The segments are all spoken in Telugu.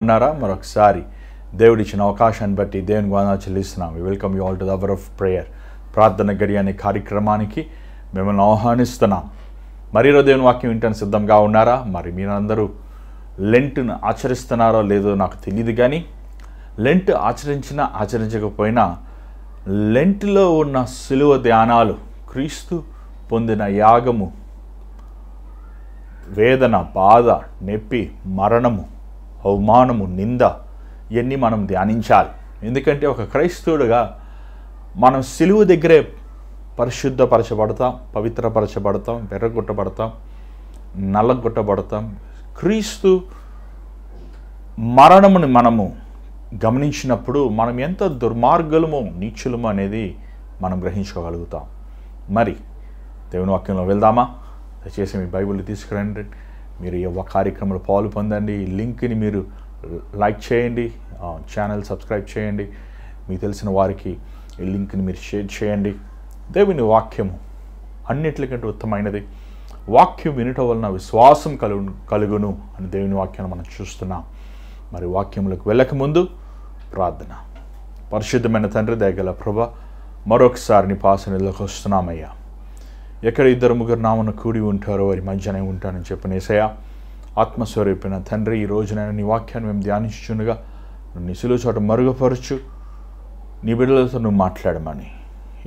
ఉన్నారా? మరొకసారి దేవుడిచ్చిన అవకాశాన్ని బట్టి దేవుని వందనాలు చెల్లిస్తున్నాం. We welcome you all to the hour of prayer. ప్రార్థన గడి అనే కార్యక్రమానికి మిమ్మల్ని ఆహ్వానిస్తున్నాం. మరీరో దేవుని వాక్యం వింటానికి సిద్ధంగా ఉన్నారా? మరి మీరందరూ లెంట్ను ఆచరిస్తున్నారో లేదో నాకు తెలియదు, కానీ లెంట్ ఆచరించినా ఆచరించకపోయినా లెంట్లో ఉన్న సిలువ ధ్యానాలు, క్రీస్తు పొందిన యాగము, వేదన, బాధ, నొప్పి, మరణము, అవమానము, నింద, ఇవన్నీ మనం ధ్యానించాలి. ఎందుకంటే ఒక క్రైస్తవుడుగా మనం సిలువ దగ్గరే పరిశుద్ధపరచబడతాం, పవిత్రపరచబడతాం, వెర్రగొట్టబడతాం, నల్లగొట్టబడతాం. క్రీస్తు మరణముని మనము గమనించినప్పుడు మనం ఎంత దుర్మార్గులమో నీచులమో అనేది మనం గ్రహించుకోగలుగుతాం. మరి దేవుని వాక్యంలో వెళ్దామా? దయచేసి మీ బైబిల్ తీసుకురండి. మీరు ఈ కార్యక్రమంలో పాలు పొందండి. ఈ లింక్ని మీరు లైక్ చేయండి, ఛానల్ సబ్స్క్రైబ్ చేయండి. మీకు తెలిసిన వారికి ఈ లింక్ని మీరు షేర్ చేయండి. దేవుని వాక్యము అన్నిటికంటే ఉత్తమైనది. వాక్యం వినటం వలన విశ్వాసం కలుగును అని దేవుని వాక్యాన్ని మనం చూస్తున్నాం. మరి వాక్యములకు వెళ్ళకముందు ప్రార్థన. పరిశుద్ధమైన తండ్రి, దయగల ప్రభువా, మరొకసారి నీ పాసనలోకి వస్తున్నామయ్యా. ఎక్కడ ఇద్దరు ముగ్గురు నామను కూడి ఉంటారో వారి మధ్యనే ఉంటానని చెప్పిన యేసయ్యా, ఆత్మస్వరూపిన తండ్రి, ఈ రోజునైనా నీ వాక్యాన్ని మేము ధ్యానించుచుండగా నీ సిలువ చోట మరుగుపరచు, నీ బిడ్డలతో నువ్వు మాట్లాడమని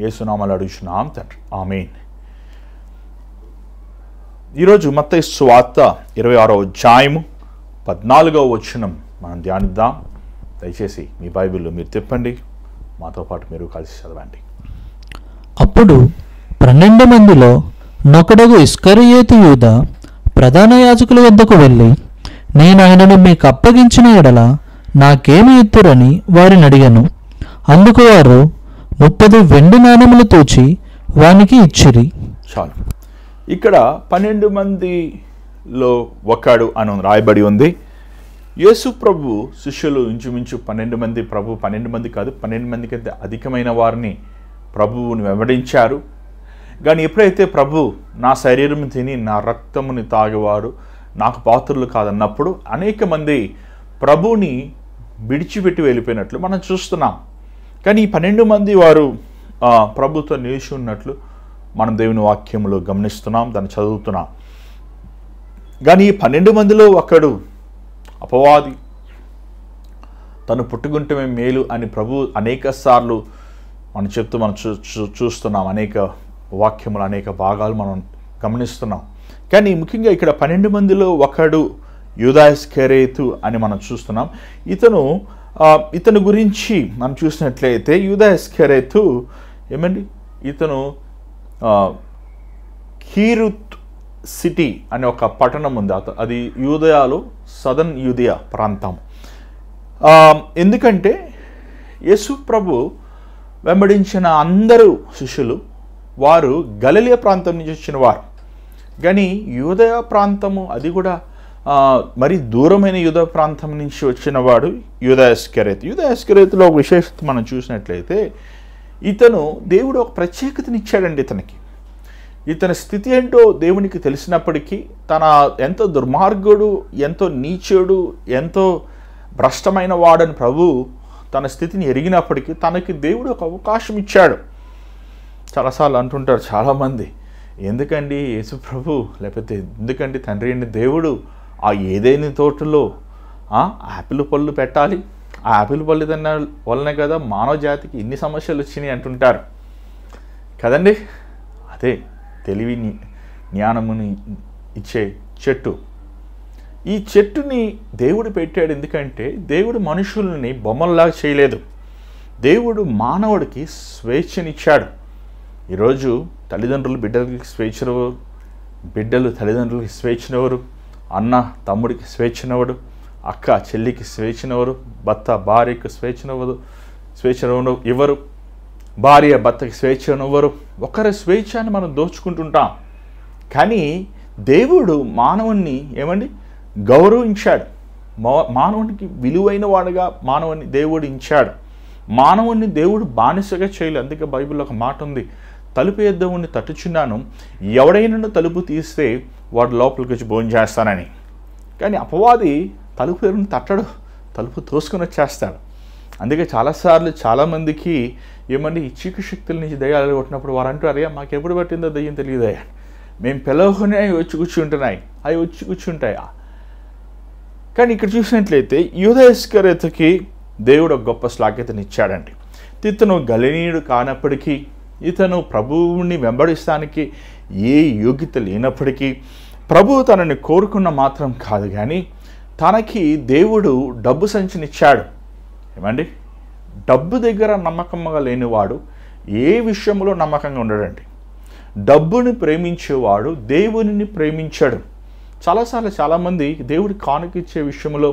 యేసునామములో అడుగుచున్నాం తండ్రి, ఆమేన్. ఈరోజు మత్తయి సువార్త 26వ అధ్యాయము 14వ వచనం మనం ధ్యానిద్దాం. దయచేసి మీ బైబిల్లో మీరు తిప్పండి, మాతో పాటు మీరు కలిసి చదవండి. అప్పుడు 12 మందిలో నొకడగు ఇస్కరియోతు యూదా ప్రధాన యాజకుల వద్దకు వెళ్ళి, నేను ఆయనను మీకు అప్పగించిన ఎడల నాకేమి ఇత్తురని వారిని అడిగాను. అందుకు వారు 30 వెండి నాణెములు తూచి వానికి ఇచ్చిరి. చాలు. ఇక్కడ 12 మందిలో ఒకడు అని రాయబడి ఉంది. యేసు ప్రభు శిష్యులు ఇంచుమించు 12 మంది. ప్రభు 12 మంది కాదు, 12 మంది కంటే అధికమైన వారిని ప్రభువుని వెంబడించారు. కానీ ఎప్పుడైతే ప్రభు నా శరీరం తిని నా రక్తముని తాగేవారు నాకు పాత్రులు కాదన్నప్పుడు అనేక మంది ప్రభువుని విడిచిపెట్టి వెళ్ళిపోయినట్లు మనం చూస్తున్నాం. కానీ ఈ 12 మంది వారు ప్రభుతో నిలిచి ఉన్నట్లు మనం దేవుని వాక్యంలో గమనిస్తున్నాం, దాన్ని చదువుతున్నాం. కానీ ఈ 12 మందిలో ఒకడు అపవాది, తను పుట్టుకుంటమే మేలు అని ప్రభు అనేక సార్లు మనం చెప్తూ మనం చూస్తున్నాం. అనేక వాక్యములు, అనేక భాగాలు మనం గమనిస్తున్నాం. కానీ ముఖ్యంగా ఇక్కడ 12 మందిలో ఒకడు యూదా ఇస్కరియోతు అని మనం చూస్తున్నాం. ఇతను గురించి మనం చూసినట్లయితే యూదా ఇస్కరియోతు ఇతను కీరుత్ సిటీ అనే ఒక పట్టణం ఉంది. అది యూదయాలో సదర్న్ యూదయా ప్రాంతం. ఎందుకంటే యేసు ప్రభు వెంబడించిన అందరూ శిష్యులు వారు గలిలయ ప్రాంతం నుంచి వచ్చిన వారు. కానీ యూదయ ప్రాంతము అది కూడా మరి దూరమైన యూదయ ప్రాంతం నుంచి వచ్చినవాడు యూదా ఇస్కరియోతు. యూదా ఇస్కరియోతులో ఒక విశేషత మనం చూసినట్లయితే ఇతను దేవుడు ఒక ప్రత్యేకతనిచ్చాడండి ఇతనికి. ఇతని స్థితి ఏంటో దేవునికి తెలిసినప్పటికీ, తన ఎంతో దుర్మార్గుడు, ఎంతో నీచుడు, ఎంతో భ్రష్టమైన వాడని ప్రభు తన స్థితిని ఎరిగినప్పటికీ తనకి దేవుడు ఒక అవకాశం ఇచ్చాడు. చాలాసార్లు అంటుంటారు చాలామంది, ఎందుకండి యేసు ప్రభు లేకపోతే ఎందుకండి తండ్రి అయిన దేవుడు ఆ ఏదైనా తోటలో ఆపిల్ పళ్ళు పెట్టాలి, ఆ ఆపిల్ పళ్ళు తిన్న వల్లనే కదా మానవ జాతికి ఇన్ని సమస్యలు వచ్చినాయి అంటుంటారు కదండి. అదే తెలివి జ్ఞానముని ఇచ్చే చెట్టు. ఈ చెట్టుని దేవుడు పెట్టాడు. ఎందుకంటే దేవుడు మనుషుల్ని బొమ్మల్లాగా చేయలేదు. దేవుడు మానవుడికి స్వేచ్ఛనిచ్చాడు. ఈరోజు తల్లిదండ్రులు బిడ్డలకి స్వేచ్ఛనివ్వరు, బిడ్డలు తల్లిదండ్రులకి స్వేచ్ఛనివ్వరు, అన్న తమ్ముడికి స్వేచ్ఛనివ్వడు, అక్క చెల్లికి స్వేచ్ఛనివ్వరు, భర్త భార్యకు స్వేచ్ఛనివ్వరు, ఇవ్వరు, భార్య భర్తకి స్వేచ్ఛనివ్వరు. ఒకరి స్వేచ్ఛని మనం దోచుకుంటుంటాం. కానీ దేవుడు మానవుణ్ణి గౌరవించాడు. మానవునికి విలువైన వాడుగా మానవుని దేవుడు ఇచ్చాడు. మానవుని దేవుడు బానిసగా చేయలేదు. అందుకే బైబిల్లో ఒక మాట ఉంది, తలుపు ఎద్దవుని తట్టుచున్నాను, ఎవడైనా తలుపు తీస్తే వాడు లోపలికి వచ్చి భోజనం చేస్తానని. కానీ అపవాది తలుపు తట్టడు, తలుపు తోసుకొని వచ్చేస్తాడు. అందుకే చాలాసార్లు చాలామందికి ఏమండి ఈ చీకటి శక్తుల నుంచి దయ్యాలు కొట్టినప్పుడు వారు అంటారు, అరే మాకు ఎప్పుడు పట్టిందో దయ్యం తెలియదయ్యా, మేము పిలవగానే అవి వచ్చి కూర్చుంటున్నాయి, అవి వచ్చి కూర్చుంటాయా. కానీ ఇక్కడ చూసినట్లయితే యూదా ఇస్కరియోతుకి దేవుడు ఒక గొప్ప శ్లాఘ్యతనిచ్చాడండి. ఇతను గలినీయుడు కానప్పటికీ, ఇతను ప్రభువుని వెంబడిస్తానికి ఏ యోగ్యత లేనప్పటికీ, ప్రభువు తనని కోరుకున్న మాత్రం కాదు కానీ తనకి దేవుడు డబ్బు సంచినిచ్చాడు. ఏమండి, డబ్బు దగ్గర నమ్మకంగా లేనివాడు ఏ విషయంలో నమ్మకంగా ఉండడండి. డబ్బుని ప్రేమించేవాడు దేవునిని ప్రేమించాడు. చాలాసార్లు చాలామంది దేవుడి కానుక ఇచ్చే విషయంలో,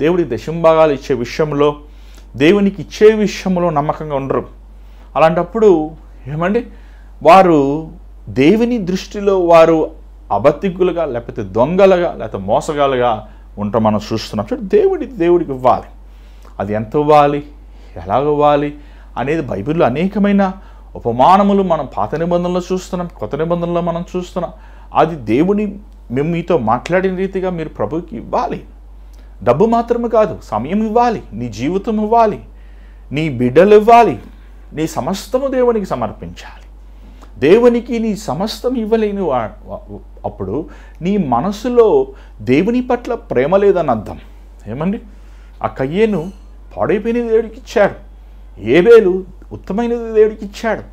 దేవుడి దశంభాగాలు ఇచ్చే విషయంలో, దేవునికి ఇచ్చే విషయంలో నమ్మకంగా ఉండరు. అలాంటప్పుడు ఏమండి, వారు దేవుని దృష్టిలో వారు అబద్ధికులుగా, లేకపోతే దొంగలుగా, లేకపోతే మోసగాలుగా ఉంటాం మనం చూస్తున్నాం. దేవుడికి ఇవ్వాలి. అది ఎంత ఇవ్వాలి, ఎలాగ ఇవ్వాలి అనేది బైబిల్లో అనేకమైన ఉపమానములు మనం పాత నిబంధనలో చూస్తున్నాం, కొత్త నిబంధనలో మనం చూస్తున్నాం. అది దేవుని మేము మీతో మాట్లాడిన రీతిగా మీరు ప్రభువుకి ఇవ్వాలి. డబ్బు మాత్రమే కాదు, సమయం ఇవ్వాలి, నీ జీవితం ఇవ్వాలి, నీ బిడ్డలు ఇవ్వాలి, నీ సమస్తము దేవునికి సమర్పించాలి. దేవునికి నీ సమస్తం ఇవ్వలేని అప్పుడు నీ మనసులో దేవుని పట్ల ప్రేమ లేదని అర్థం. ఏమండి, ఆ కయ్యేను పాడైపోయినది దేవుడికి ఇచ్చాడు, ఏబేలు ఉత్తమైనది దేవుడికి ఇచ్చాడు.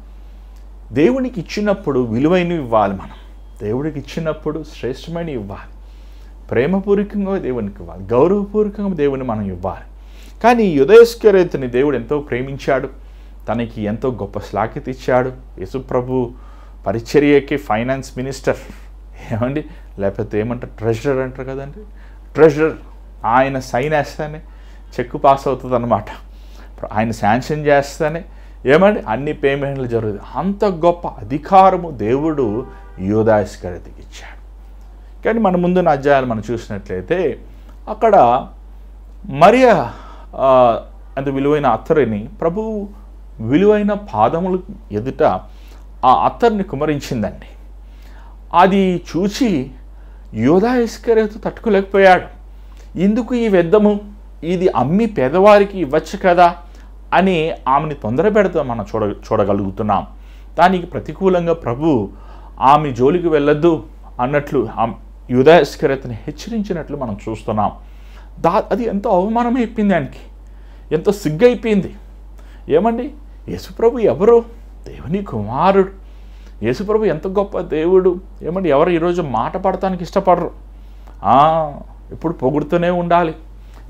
దేవునికి ఇచ్చినప్పుడు విలువైనవి ఇవ్వాలి. మనం దేవుడికి ఇచ్చినప్పుడు శ్రేష్టమైనవి ఇవ్వాలి, ప్రేమపూర్వకంగా దేవునికి ఇవ్వాలి, గౌరవపూర్వకంగా దేవుని మనం ఇవ్వాలి. కానీ యూదా ఇస్కరియోతుని దేవుడు ఎంతో ప్రేమించాడు, తనకి ఎంతో గొప్ప శ్లాఘ్యత ఇచ్చాడు. యేసుప్రభు పరిచర్యకి ఫైనాన్స్ మినిస్టర్, ఏమండి, లేకపోతే ఏమంటారు, ట్రెజరర్ అంటారు కదండి, ట్రెజరర్. ఆయన సైన్ వేస్తానే చెక్కు పాస్ అవుతుంది అన్నమాట. ఆయన శాంక్షన్ చేస్తానే ఏమండి అన్ని పేమెంట్లు జరుగుతాయి. అంత గొప్ప అధికారము దేవుడు యూదా ఇస్కరియోతుకి ఇచ్చాడు. కానీ మన ముందున్న అధ్యాయాలు మనం చూసినట్లయితే అక్కడ మరియా అంత విలువైన అత్తరిని ప్రభువు విలువైన పాదములు ఎదుట ఆ అత్తరిని కుమరించిందండి. అది చూచి యూదా ఇస్కరియోతు తట్టుకోలేకపోయాడు. ఎందుకు ఈ వ్యర్థము, ఇది అమ్మి పేదవారికి ఇవ్వచ్చు కదా అని ఆమెని తొందర పెడతాం మనం చూడగలుగుతున్నాం. దానికి ప్రతికూలంగా ప్రభు ఆమె జోలికి వెళ్ళొద్దు అన్నట్లు యూదా ఇస్కరియోతుని హెచ్చరించినట్లు మనం చూస్తున్నాం. అది ఎంతో అవమానం అయిపోయింది, ఆయనకి ఎంతో సిగ్గైపోయింది. ఏమండి, యేసుప్రభు ఎవరు? దేవుని కుమారుడు. యేసుప్రభు ఎంత గొప్ప దేవుడు. ఏమండి, ఎవరు ఈరోజు మాట పడటానికి ఇష్టపడరు. ఎప్పుడు పొగుడుతూనే ఉండాలి,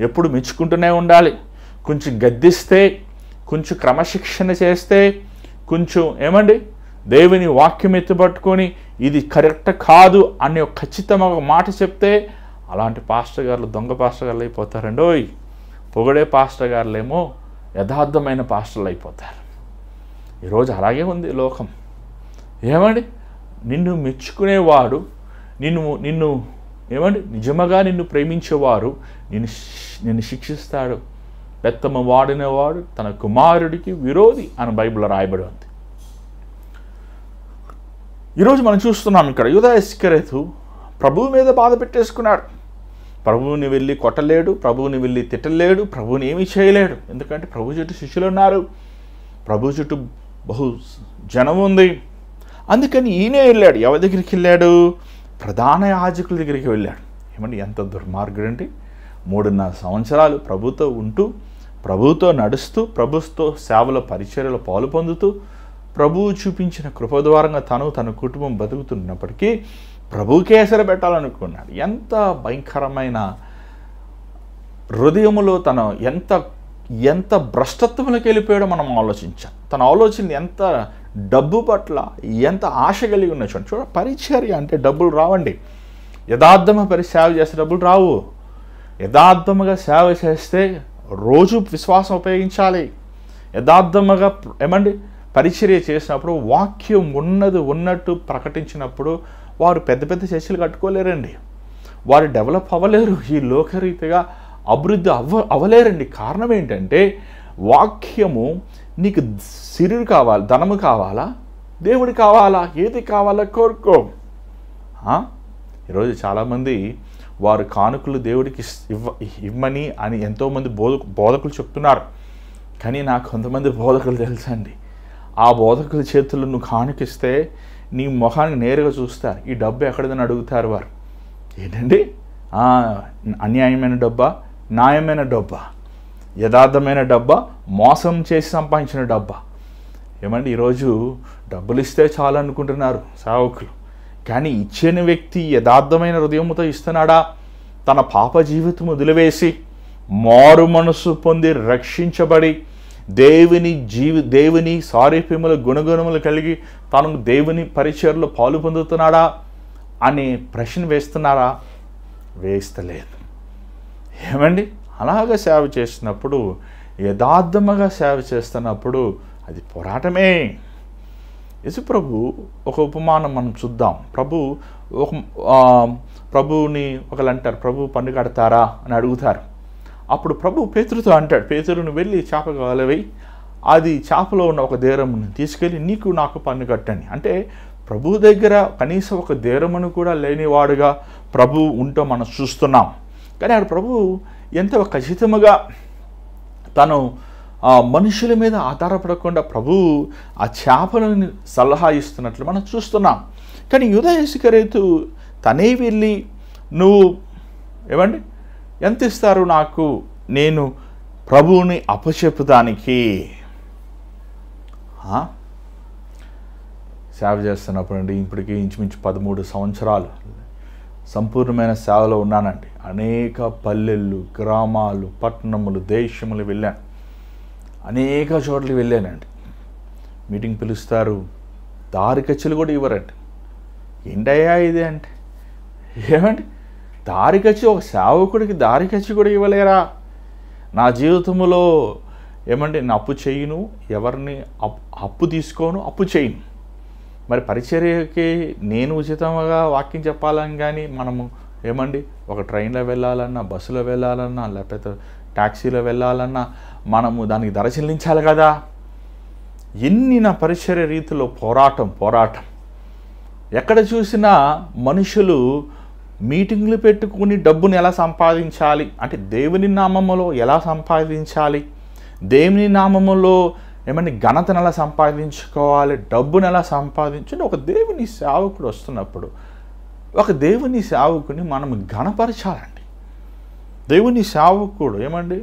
ఎప్పుడు మెచ్చుకుంటూనే ఉండాలి. కొంచెం గద్దిస్తే, కొంచెం క్రమశిక్షణ చేస్తే, కొంచెం ఏమండి దేవుని వాక్యం ఎత్తుపట్టుకొని ఇది కరెక్ట్ కాదు అనే ఖచ్చితంగా మాట చెప్తే అలాంటి పాస్టర్ గారులు దొంగ పాస్టర్ గారులు అయిపోతారండి. పొగడే పాస్టర్ గారులేమో యథార్థమైన పాస్టర్లు అయిపోతారు. ఈరోజు అలాగే ఉంది లోకం. ఏమండి, నిన్ను మెచ్చుకునేవాడు, నిన్ను ఏమండి నిజముగా నిన్ను ప్రేమించేవారు నిన్ను శిక్షిస్తాడు. బెత్తమ వాడినవాడు తన కుమారుడికి విరోధి అని బైబిల్లో రాయబడి ఉంది. ఈరోజు మనం చూస్తున్నాం ఇక్కడ యూదా ఇస్కరియోతు ప్రభువు మీద బాధ పెట్టేసుకున్నాడు. ప్రభువుని వెళ్ళి కొట్టలేడు, ప్రభువుని వెళ్ళి తిట్టలేడు, ప్రభువుని ఏమీ చేయలేడు. ఎందుకంటే ప్రభు చుట్టూ శిష్యులు ఉన్నారు, ప్రభు చుట్టూ బహు జనం ఉంది. అందుకని ఈయనే వెళ్ళాడు. ఎవరి దగ్గరికి వెళ్ళాడు? ప్రధాన యాజకుల దగ్గరికి వెళ్ళాడు. ఏమండి, ఎంత దుర్మార్గుడు అంటే 3.5 సంవత్సరాలు ప్రభుతో ఉంటూ, ప్రభుతో నడుస్తూ, ప్రభుతో సేవల పరిచర్యలో పాలు పొందుతూ, ప్రభువు చూపించిన కృప ద్వారంగా తన కుటుంబం బతుకుతున్నప్పటికీ ప్రభువుకే ఎసరు పెట్టాలనుకున్నాడు. ఎంత భయంకరమైన హృదయములో తను ఎంత భ్రష్టత్వంలోకి వెళ్ళిపోయాడో మనం ఆలోచించాం. తన ఆలోచన ఎంత డబ్బు పట్ల ఎంత ఆశ కలిగి ఉన్న చూడ. పరిచర్య అంటే డబ్బులు రావండి. యథార్థంగా సేవ చేస్తే డబ్బులు రావు. యథార్థముగా సేవ చేస్తే రోజు విశ్వాసం ఉపయోగించాలి. యథార్థముగా ఏమండి పరిచర్య చేసినప్పుడు వాక్యం ఉన్నట్టు ప్రకటించినప్పుడు వారు పెద్ద పెద్ద చర్చలు కట్టుకోలేరండి. వారు డెవలప్ అవ్వలేరు, ఈ లోకరీతిగా అభివృద్ధి అవ్వలేరండి. కారణం ఏంటంటే వాక్యము నీకు సిరి కావాలి, ధనము కావాలా, దేవుడు కావాలా, ఏది కావాలా కోరుకో. ఈరోజు చాలామంది వారు కానుకలు దేవుడికి ఇవ్వమని అని ఎంతోమంది బోధకులు చెప్తున్నారు. కానీ నాకు కొంతమంది బోధకులు తెలుసండి, ఆ బోధకుల చేతుల్లో నువ్వు కానుకిస్తే నీ మొహానికి నేరుగా చూస్తారు, ఈ డబ్బు ఎక్కడిదని అడుగుతారు వారు. ఏంటండి, అన్యాయమైన డబ్బా, న్యాయమైన డబ్బా, యథార్థమైన డబ్బా, మోసం చేసి సంపాదించిన డబ్బా? ఏమండి, ఈరోజు డబ్బులు ఇస్తే చాలు అనుకుంటున్నారు సేవకులు. కానీ ఇచ్చిన వ్యక్తి యథార్థమైన హృదయంతో ఇస్తున్నాడా? తన పాప జీవితం వదిలివేసి మారు మనసు పొంది రక్షించబడి దేవుని సారూప్యముల గుణగుణములు కలిగి తాను దేవుని పరిచయలో పాలు పొందుతున్నాడా అనే ప్రశ్న వేస్తున్నారా? వేస్తలేదు. ఏమండి, అలాగ సేవ చేసినప్పుడు, యథార్థముగా సేవ చేస్తున్నప్పుడు అది పోరాటమే. యేసుప్రభు ఒక ఉపమానం మనం చూద్దాం. ప్రభువుని ఒకళ్ళు అంటారు, ప్రభు పన్ను కడతారా అని అడుగుతారు. అప్పుడు ప్రభు పేతురుతో అంటాడు, పేతురును వెళ్ళి చేప కాలవై అది చేపలో ఉన్న ఒక దేరమును తీసుకెళ్ళి నీకు నాకు పన్ను కట్టండి. అంటే ప్రభు దగ్గర కనీసం ఒక దేరమును కూడా లేనివాడుగా ప్రభు ఉంటూ మనం చూస్తున్నాం. కానీ అక్కడ ప్రభు ఎంతో ఖచ్చితంగా తను మనుషుల మీద ఆధారపడకుండా ప్రభు ఆ చేపలను సలహా ఇస్తున్నట్లు మనం చూస్తున్నాం. కానీ యూదా ఇస్కరియోతు తనే వెళ్ళి నువ్వు ఏమండి ఎంత ఇస్తారు నాకు, నేను ప్రభువుని అపచెప్పుదానికి సేవ చేస్తున్నప్పుడు అండి, ఇప్పటికీ ఇంచుమించు 13 సంవత్సరాలు సంపూర్ణమైన సేవలో ఉన్నానండి. అనేక పల్లెళ్ళు, గ్రామాలు, పట్టణములు, దేశములు వెళ్ళాను. అనేక చోట్లకి వెళ్ళానండి. మీటింగ్ పిలుస్తారు, దారి ఖర్చులు కూడా ఇవ్వరండి. ఏంటయ్యా ఇది అంటే, ఏమండి దారి ఖర్చు, ఒక సేవకుడికి దారి ఖర్చు కూడా ఇవ్వలేరా? నా జీవితంలో ఏమండి నేను అప్పు చేయను, ఎవరిని అప్పు తీసుకోను, అప్పు చేయను. మరి పరిచర్యకి నేను ఉచితంగా వాక్యం చెప్పాలని కానీ మనము ఏమండి ఒక ట్రైన్లో వెళ్ళాలన్నా, బస్సులో వెళ్ళాలన్నా, లేకపోతే ట్యాక్సీలో వెళ్ళాలన్నా మనము దానికి ధర చెల్లించాలి కదా. ఎన్ని నా పరిచర్య రీతిలో పోరాటం ఎక్కడ చూసినా మనుషులు మీటింగ్లు పెట్టుకుని డబ్బుని ఎలా సంపాదించాలి అంటే, దేవుని నామములో ఎలా సంపాదించాలి, దేవుని నామములో ఏమంటే ఘనతను ఎలా సంపాదించుకోవాలి, డబ్బును ఎలా సంపాదించండి. ఒక దేవుని సేవకుడు వస్తున్నప్పుడు ఒక దేవుని సేవకుని మనం ఘనపరచాలండి. దేవుని సేవకుడు ఏమండి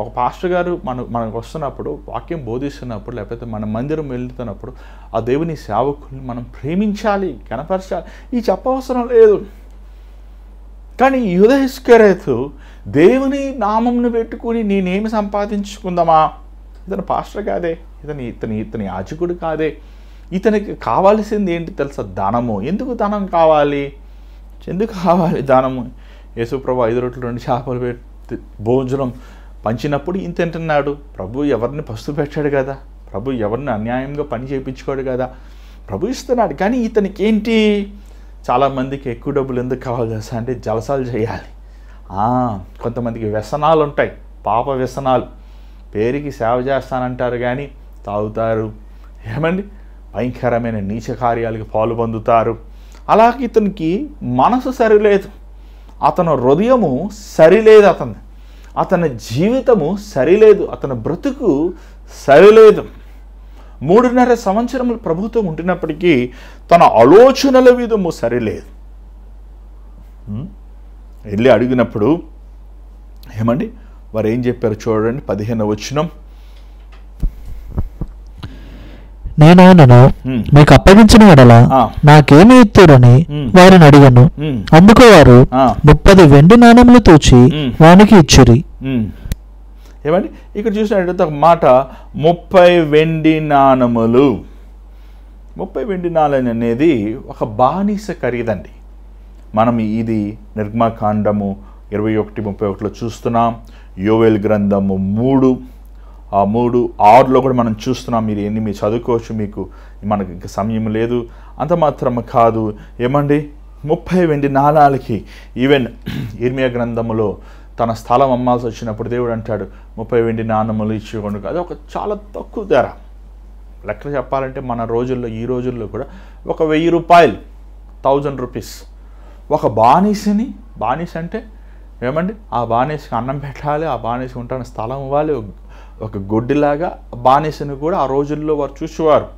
ఒక పాస్టర్ గారు మనకు వస్తున్నప్పుడు, వాక్యం బోధిస్తున్నప్పుడు, లేకపోతే మన మందిరం వెళ్తున్నప్పుడు ఆ దేవుని సేవకుని మనం ప్రేమించాలి, ఘనపరచాలి. ఈ చెప్పవసరం లేదు. కానీ యూదా ఇస్కరియోతు దేవుని నామంను పెట్టుకుని నేనేమి సంపాదించుకుందామా, ఇతను పాస్టర్ కాదే, ఇతని యాజకుడు కాదే, ఇతనికి కావాల్సింది ఏంటి తెలుసా? ధనము. ఎందుకు ధనం కావాలి? ధనము? యేసుప్రభు 5 రొట్టెలు 2 చేపలు పెట్టి భోజనం పంచినప్పుడు ఇంత తింటున్నాడు. ప్రభు ఎవరిని పస్తు పెట్టాడు కదా, ప్రభు ఎవరిని అన్యాయంగా పని చేయించుకోడు కదా, ప్రభు ఇస్తున్నాడు. కానీ ఇతనికి ఏంటి? చాలామందికి ఎక్కువ డబ్బులు ఎందుకు కావాలి తెలుసా అంటే, జలసాలు చేయాలి. కొంతమందికి వ్యసనాలు ఉంటాయి, పాప వ్యసనాలు. పేరుకి సేవ చేస్తానంటారు కానీ తాగుతారు, ఏమండి భయంకరమైన నీచ కార్యాలకు పాలు పొందుతారు. అలాగే ఇతనికి మనసు సరిలేదు, అతని హృదయము సరిలేదు, అతని జీవితము సరిలేదు, అతని బ్రతుకు సరిలేదు. 3.5 సంవత్సరములు ప్రభుత్వం ఉంటున్నప్పటికీ తన ఆలోచనల విధము సరిలేదు. వెళ్ళి అడిగినప్పుడు ఏమండి వారు ఏం చెప్పారు చూడండి, 15వ వచనం. నేను ఆయనను మీకు అప్పగించిన ఎడల నాకేమి ఇత్తురని వారిని అడిగాను. అందుకు వారు 30 వెండి నాణెములు తూచి వానికి ఇచ్చిరి. ఏమండి ఇక్కడ చూసినట్లయితే ఒక మాట, 30 వెండి నాణెములు. 30 వెండి నాణెం అనేది ఒక బానిస ఖరీదండి. మనం ఇది నిర్గమకాండము 21:31లో చూస్తున్నాం. యోవేలు గ్రంథము 3:6లో కూడా మనం చూస్తున్నాం. మీరు చదువుకోవచ్చు, మనకు ఇంకా సమయం లేదు. అంత మాత్రం కాదు, ఏమండి 30 వెండి నాణాలకి ఈవెన్ ఇర్మియా గ్రంథములో తన స్థలం అమ్మాల్సి వచ్చినప్పుడు దేవుడు అంటాడు 30 వెండి నాణములు ఇచ్చుకోండి. అది ఒక చాలా తక్కువ ధర. లెక్క చెప్పాలంటే మన రోజుల్లో, ఈ రోజుల్లో కూడా ఒక 1000 రూపాయలు, 1000 రూపీస్ ఒక బానిసని బానిస అంటే ఏమండి, ఆ బానిసకి అన్నం పెట్టాలి, ఆ బానిస ఉంటాను స్థలం ఇవ్వాలి, ఒక గొడ్డిలాగా బానిసను కూడా ఆ రోజుల్లో వారు చూసేవారు.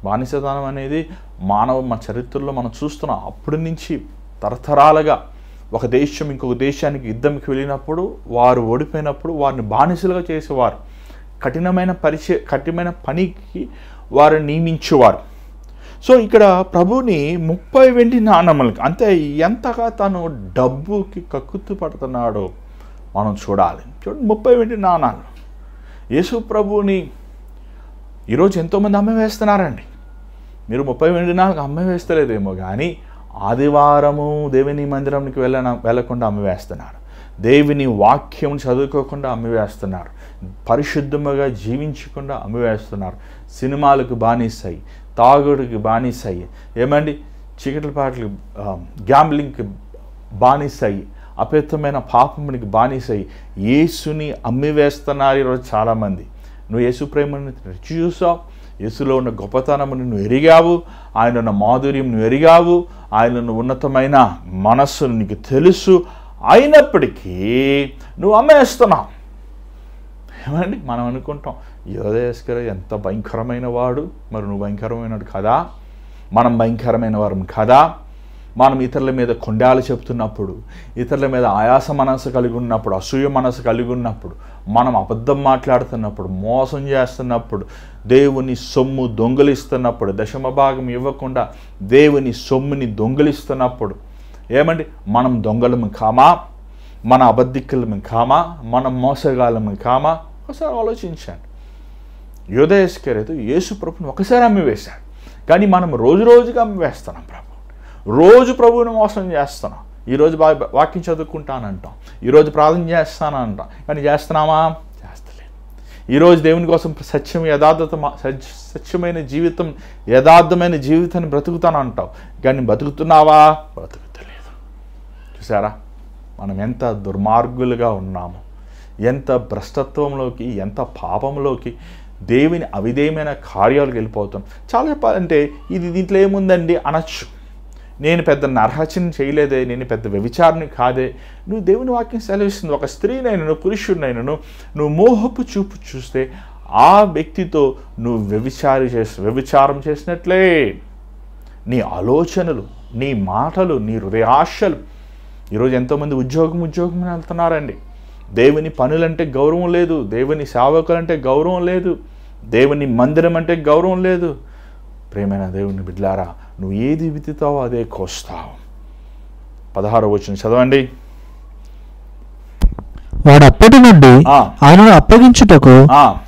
బానిసతనం అనేది మన చరిత్రలో మనం చూస్తున్నాం. అప్పటి నుంచి తరతరాలుగా ఒక దేశం ఇంకొక దేశానికి యుద్ధంకి వెళ్ళినప్పుడు వారు ఓడిపోయినప్పుడు వారిని బానిసలుగా చేసేవారు. కఠినమైన పనికి వారు నియమించేవారు. సో ఇక్కడ ప్రభుని 30 వెండి నాణములకి, అంతే ఎంతగా తను డబ్బుకి కక్కుతు పడుతున్నాడో మనం చూడాలి. చూడండి, 30 వెండి నాణాలు. యేసు ప్రభుని ఈరోజు ఎంతోమంది అమ్మవేస్తున్నారండి. మీరు 30 వెండి నాణాలకు అమ్మవేస్తలేదేమో కానీ ఆదివారము దేవుని మందిరంకి వెళ్ళకుండా అమ్మివేస్తున్నారు. దేవుని వాక్యం చదువుకోకుండా అమ్మివేస్తున్నారు. పరిశుద్ధముగా జీవించకుండా అమ్మివేస్తున్నారు. సినిమాలకు బానిసై, తాగుడికి బానిసై, ఏమండి చీకటి పాటలు, గ్యాంబ్లింగ్కి బానిసై, అపవిత్రమైన పాపమునికి బానిసై యేసుని అమ్మివేస్తున్నారు ఈరోజు చాలామంది. నువ్వు యేసు ప్రేమను రుచి చూసావు, యేసులో ఉన్న గొప్పతనమును నువ్వు ఎరిగావు, ఆయన ఉన్న మాధుర్యం నువ్వు ఎరిగావు, ఆయన ఉన్న ఉన్నతమైన మనస్సును నీకు తెలుసు, అయినప్పటికీ నువ్వు అమ్మేస్తున్నావు. ఏమండి, మనం అనుకుంటాం యోధేశ్వర ఎంత భయంకరమైన వాడు, మరి నువ్వు భయంకరమైనడు కదా, మనం భయంకరమైన వారం కదా. మనం ఇతరుల మీద కొండాలు చెప్తున్నప్పుడు, ఇతరుల మీద ఆయాస మనసు కలిగి ఉన్నప్పుడు, అసూయ మనసు కలిగి ఉన్నప్పుడు, మనం అబద్ధం మాట్లాడుతున్నప్పుడు, మోసం చేస్తున్నప్పుడు, దేవుని సొమ్ము దొంగిలిస్తున్నప్పుడు, దశమ భాగం ఇవ్వకుండా దేవుని సొమ్ముని దొంగిలిస్తున్నప్పుడు, ఏమండి మనం దొంగలము కామా, మన అబద్ధికులము కామా, మన మోసగాళ్ళము కామా? ఒకసారి ఆలోచించండి. యోధా ఇస్కరియోతు యేసు ప్రభుని ఒకసారి అమ్మివేశాడు, కానీ మనం రోజు రోజుగా అమ్మివేస్తున్నాం. రోజు ప్రభువుని మోసం చేస్తున్నాం. ఈరోజు వాక్యం చదువుకుంటానంటాం, ఈరోజు ప్రార్థన చేస్తానంటాం, కానీ చేస్తున్నామా? చేస్తలేదు. ఈరోజు దేవుని కోసం సత్యమైన జీవితం, యథార్థమైన జీవితాన్ని బ్రతుకుతానంటావు, కానీ బ్రతుకుతున్నావా? బ్రతుకుతలేదు. చూసారా మనం ఎంత దుర్మార్గులుగా ఉన్నాము, ఎంత భ్రష్టత్వంలోకి, ఎంత పాపంలోకి, దేవుని అవిధేయమైన కార్యాలకు వెళ్ళిపోతాం. చాలా చెప్పాలంటే దీంట్లో ఏముందండి అనొచ్చు. నేను పెద్ద నరహత్యం చేయలేదే, నేను పెద్ద వ్యభిచారిని కాదే. నువ్వు దేవుని వాక్యం సెలవిస్తుంది, ఒక స్త్రీనైనను పురుషుడినైనను నువ్వు మోహపు చూపు చూస్తే ఆ వ్యక్తితో నువ్వు వ్యభిచారం చేసినట్లే. నీ ఆలోచనలు, నీ మాటలు, నీ హృదయాశలు. ఈరోజు ఎంతోమంది ఉద్యోగం వెళ్తున్నారండి. దేవుని పనులంటే గౌరవం లేదు, దేవుని సేవకులంటే గౌరవం లేదు, దేవుని మందిరం అంటే గౌరవం లేదు. ప్రేమైన దేవుని బిడ్డలారా, నువ్వు ఏది విత్తుతావో అదే కోస్తావు. 16వ వచనం చదవండి. వాడు అప్పటి నుండి ఆయనను అప్పగించుటకు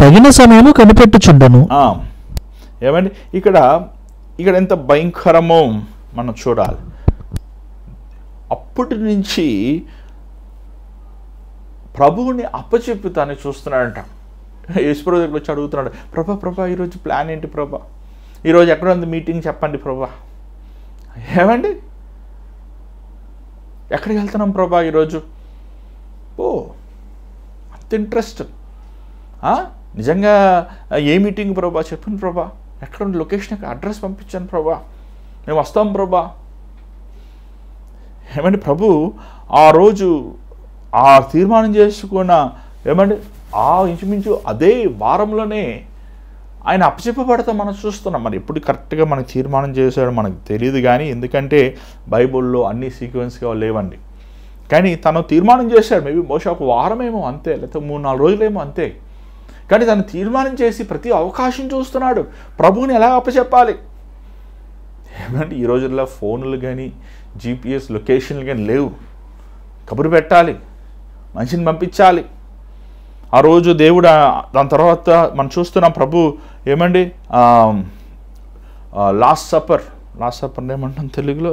తగిన సమయము కనిపెట్టుచుండెను. ఏమండి ఇక్కడ ఎంత భయంకరమో మనం చూడాలి. అప్పటి నుంచి ప్రభువుని అప్పచెప్పుతాన్ని చూస్తున్నాడంట. యేసుప్రభు దగ్గరికి వచ్చి అడుగుతున్నాడు, ప్రభా ఈరోజు ప్లాన్ ఏంటి ప్రభా, ఈరోజు ఎక్కడ ఉంది మీటింగ్ చెప్పండి ప్రభా. ఏమండి ఎక్కడికి వెళ్తున్నాం ప్రభా ఈరోజు? అంత ఇంట్రెస్ట్. నిజంగా ఏ మీటింగ్ ప్రభా చెప్పండి ప్రభా, ఎక్కడ ఉంది లొకేషన్, అడ్రస్ పంపించాను ప్రభా, మేము వస్తాం ప్రభా. ఏమండి ప్రభు ఆ రోజు ఆ తీర్మానం చేసుకున్న, ఏమండి ఇంచుమించు అదే వారంలోనే ఆయన అప్పచెప్పబడతాం మనం చూస్తున్నాం. మరి ఎప్పుడు కరెక్ట్గా మనకు తీర్మానం చేశాడో మనకు తెలియదు, కానీ ఎందుకంటే బైబుల్లో అన్ని సీక్వెన్స్గా లేవండి. కానీ తను తీర్మానం చేశాడు. మేబీ బహుశా ఒక వారమేమో అంతే, లేకపోతే 3-4 రోజులేమో అంతే. కానీ తను తీర్మానం చేసి ప్రతి అవకాశం చూస్తున్నాడు ప్రభువుని ఎలా అప్పచెప్పాలి. ఏమంటే ఈ రోజుల్లో ఫోన్లు కానీ GPS లొకేషన్లు కానీ లేవు. కబురు పెట్టాలి, మనిషిని పంపించాలి. ఆ రోజు దేవుడు దాని తర్వాత మనం చూస్తున్నాం ప్రభు ఏమండి లాస్ట్ సప్పర్ ఏమంటాం తెలుగులో,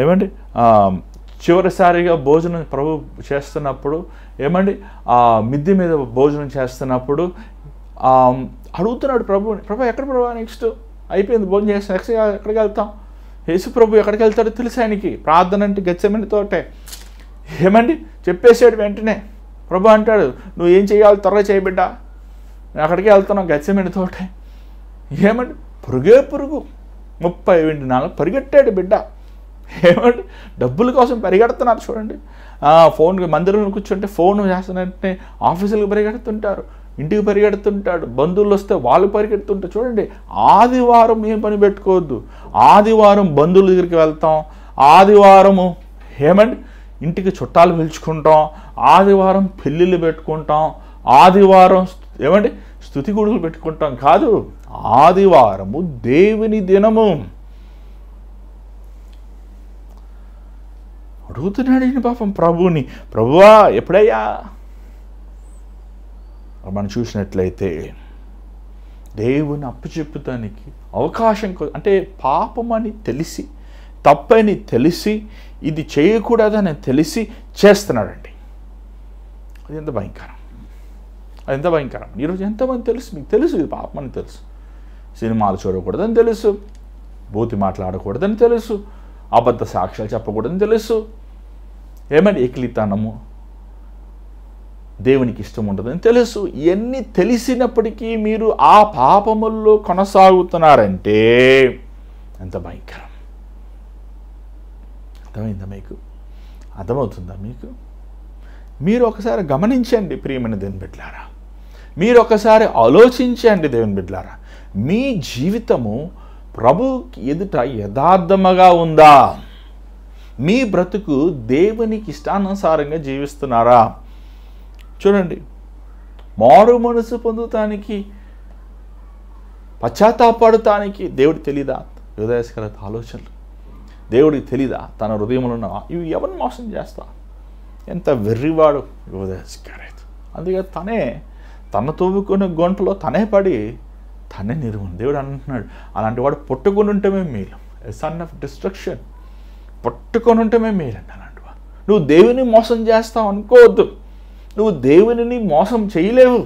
ఏమండి చివరిసారిగా భోజనం ప్రభు చేస్తున్నప్పుడు, ఏమండి మిద్దె మీద భోజనం చేస్తున్నప్పుడు అడుగుతున్నాడు ప్రభు ఎక్కడ ప్రభు నెక్స్ట్ అయిపోయింది భోజనం చేస్తాం, నెక్స్ట్ ఎక్కడికి వెళ్తాం? యేసు ప్రభు ఎక్కడికి వెళ్తాడో తెలుసు ఆయనకి. ప్రార్థన అంటే గెత్సేమని తోటే. ఏమండి చెప్పేసాడు వెంటనే. ప్రభు అంటాడు, నువ్వు ఏం చేయాలి త్వరగా చేయబిడ్డా, నేను అక్కడికి వెళ్తున్నావు గెత్సేమని తోటే. ఏమండి పురుగు 30 వెండి నాలుగు పరిగెట్టాడు బిడ్డ. ఏమంటే డబ్బుల కోసం పరిగెడుతున్నారు చూడండి. ఫోన్ మందిరంలో కూర్చుంటే ఫోన్ చేస్తున్నట్టే ఆఫీసులకు పరిగెడుతుంటారు, ఇంటికి పరిగెడుతుంటాడు, బంధువులు వస్తే వాళ్ళు పరిగెడుతుంటారు. చూడండి, ఆదివారం ఏం పని పెట్టుకోవద్దు. ఆదివారం బంధువుల దగ్గరికి వెళ్తాం, ఆదివారము ఏమండి ఇంటికి చుట్టాలు పిలుచుకుంటాం, ఆదివారం పెళ్ళిళ్ళు పెట్టుకుంటాం, ఆదివారం ఏమండి స్తుతి గుడులు పెట్టుకుంటాం. కాదు, ఆదివారము దేవుని దినము. అడుగుతున్నాడు ఈయన పాపం ప్రభువుని, ప్రభువా ఎప్పుడయ్యా? మనం చూసినట్లయితే దేవుని అప్పచెప్పుతానికి అవకాశం, అంటే పాపం అని తెలిసి, తప్పని తెలిసి, ఇది చేయకూడదని తెలిసి చేస్తున్నాడండి. అది ఎంత భయంకరం, అది ఎంత భయంకరం. ఈరోజు ఎంతమంది తెలుసు, మీకు తెలుసు ఇది పాపం అని తెలుసు, సినిమాలు చూడకూడదని తెలుసు, బూతి మాట్లాడకూడదని తెలుసు, అబద్ధ సాక్ష్యాలు చెప్పకూడదని తెలుసు, ఏమని ఎకిలితనము దేవునికి ఇష్టం ఉండదని తెలుసు. ఇవన్నీ తెలిసినప్పటికీ మీరు ఆ పాపముల్లో కొనసాగుతున్నారంటే ఎంత భయంకరం. అర్థమైందా మీకు? అర్థమవుతుందా మీకు? మీరు ఒకసారి గమనించండి ప్రియమైన దేవుని బిడ్డలారా, మీరు ఒకసారి ఆలోచించండి దేవుని బిడ్డలారా, మీ జీవితము ప్రభువుకి ఎదుట యథార్థముగా ఉందా? మీ బ్రతుకు దేవునికి ఇష్టానుసారంగా జీవిస్తున్నారా? చూడండి, మారు మనసు పొందుతానికి, పశ్చాత్తాపడటానికి దేవుడికి తెలీదా? యోధాయస్కరత ఆలోచనలు దేవుడికి తెలీదా? తన హృదయంలో ఉన్న ఇవి ఎవరిని మోసం చేస్తా? ఎంత వెర్రివాడు యోధాయస్కరత. అందుకే తన తవ్వుకున్న గొంటలో తనే పడి తనే నిర్వహణ. దేవుడు అంటున్నాడు, అలాంటి వాడు పట్టుకొని ఉంటమే మేలు, సన్ ఆఫ్ డిస్ట్రక్షన్. పట్టుకొని ఉంటమే మేలు అండి అలాంటి వాడు. నువ్వు దేవుని మోసం చేస్తావు అనుకోవద్దు. నువ్వు దేవునిని మోసం చేయలేవు.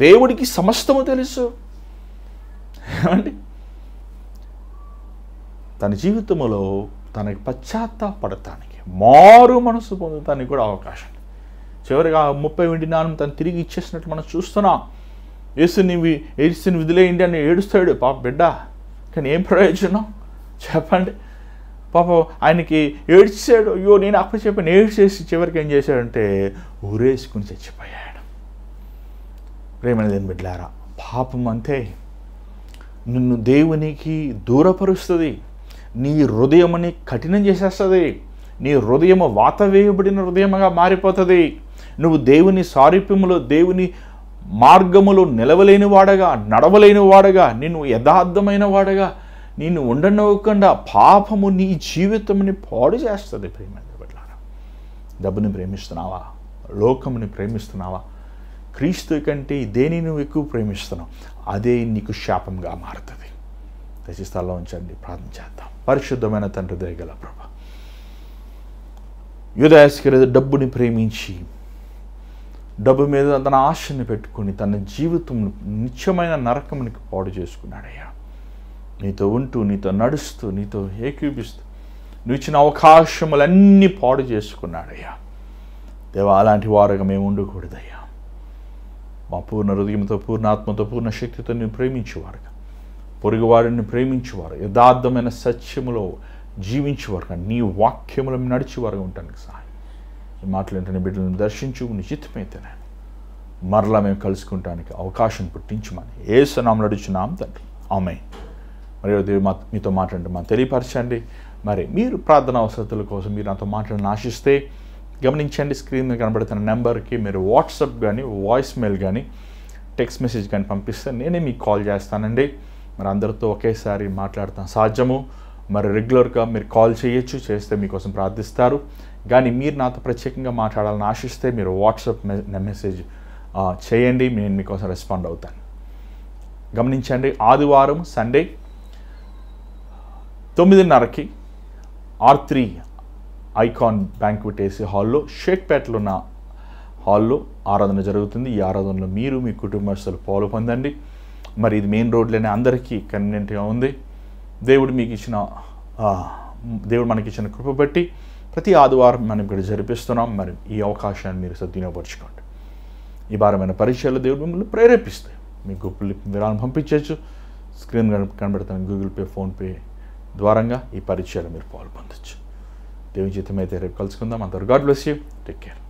దేవుడికి సమస్తము తెలుసు. ఏమండి, తన జీవితంలో తనకి పశ్చాత్తాపడటానికి, మారు మనసు పొందటానికి కూడా అవకాశం. చివరిగా 30 వెండి నాణం తను తిరిగి ఇచ్చేసినట్టు మనం చూస్తున్నాం. యేసుని విధులేయండి అని ఏడుస్తాడు పాప బిడ్డ. కానీ ఏం ప్రయోజనం చెప్పండి? పాపం ఆయనకి ఏడ్చాడు, అయ్యో నేను అప్పచెప్పాను, ఏడ్చేసి చివరికి ఏం చేశాడంటే ఊరేసుకుని చచ్చిపోయాడు. ప్రేమైన దేవుని బిడ్డలారా, పాపం అంతే, నిన్ను దేవునికి దూరపరుస్తుంది, నీ హృదయముని కఠినం చేసేస్తుంది, నీ హృదయము వాత వేయబడిన హృదయముగా మారిపోతుంది. నువ్వు దేవుని సారూప్యములో, దేవుని మార్గములో నిలవలేని వాడగా, నడవలేని వాడగా, నిన్ను యథార్థమైన వాడగా నిన్ను ఉండనివ్వకుండా పాపము నీ జీవితముని పాడు చేస్తుంది. ప్రేమైన బిడ్డలారా, డబ్బుని ప్రేమిస్తున్నావా? లోకముని ప్రేమిస్తున్నావా? క్రీస్తు కంటే దేని నువ్వు ఎక్కువ ప్రేమిస్తున్నావు, అదే నీకు శాపంగా మారుతుంది. దయచేసి స్థలంలో ఉంచండి, ప్రార్థన చేద్దాం. పరిశుద్ధమైన తండ్రి, దయగల ప్రభా, యూదాస్కరియోతు డబ్బుని ప్రేమించి, డబ్బు మీద తన ఆశని పెట్టుకుని తన జీవితం నిత్యమైన నరకమునికి పాడు చేసుకున్నాడయ్యా. నీతో ఉంటూ, నీతో నడుస్తూ, నీతో ఏకీపిస్తూ నువ్వు ఇచ్చిన అవకాశములన్నీ పాడు చేసుకున్నాడయ్యా. దేవా, అలాంటి వారుగా మేము ఉండకూడదయ్యా. మా పూర్ణ హృదయంతో, పూర్ణ ఆత్మతో, పూర్ణ శక్తితో నువ్వు ప్రేమించేవారుగా, పొరుగువారిని ప్రేమించేవారు, యథార్థమైన సత్యములో జీవించేవారుగా, నీ వాక్యములు నడిచేవారుగా ఉండటానికి సహాయం. ఈ మాటలు బిడ్డలను దర్శించు, నిశ్చితమైతేనే మరలా మేము కలుసుకుంటానికి అవకాశం పుట్టించమని యేసు నామములో అడుగుచున్నాం తండ్రి, ఆమేన్. మరి దేవుడు మీతో మాట్లాడండి, మాకు తెలియపరచండి. మరి మీరు ప్రార్థన అవసరతల కోసం మీరు నాతో మాట్లాడిన ఆశిస్తే గమనించండి, స్క్రీన్ మీద కనబడుతున్న నెంబర్కి మీరు వాట్సాప్ కానీ, వాయిస్ మెయిల్ కానీ, టెక్స్ట్ మెసేజ్ కానీ పంపిస్తే నేనే మీకు కాల్ చేస్తానండి. మరి అందరితో ఒకేసారి మాట్లాడతాం సాధ్యము. మరి రెగ్యులర్గా మీరు కాల్ చేయొచ్చు, చేస్తే మీకోసం ప్రార్థిస్తారు. కానీ మీరు నాతో ప్రత్యేకంగా మాట్లాడాలని ఆశిస్తే మీరు వాట్సాప్ మెసేజ్ చేయండి, నేను మీకోసం రెస్పాండ్ అవుతాను. గమనించండి, ఆదివారం సండే 9:30కి R3 ఐకాన్ బ్యాంక్వెట్ ఏసీ హాల్లో, షేక్పేటలో ఉన్న హాల్లో ఆరాధన జరుగుతుంది. ఈ ఆరాధనలో మీరు మీ కుటుంబస్తులు పాలు పొందండి. మరి ఇది మెయిన్ రోడ్లోనే అందరికీ కన్వీనియంట్గా ఉంది. దేవుడు మనకి ఇచ్చిన కృప బట్టి ప్రతి ఆదివారం మనం ఇక్కడ జరిపిస్తున్నాం. మరి ఈ అవకాశాన్ని మీరు సద్వినియోగపరచుకోండి. ఈ భారమైన పరిచయాలు దేవుడు మిమ్మల్ని ప్రేరేపిస్తే మీకు గొప్ప విరాళం పంపించవచ్చు. స్క్రీన్ కనబడుతున్న గూగుల్ పే, ఫోన్పే ద్వారంగా ఈ పరిచయాలు మీరు పాల్పొందొచ్చు. దేవుని జీతం అయితే రేపు కలుసుకుందాం. అంతవరకు God bless you. Take care.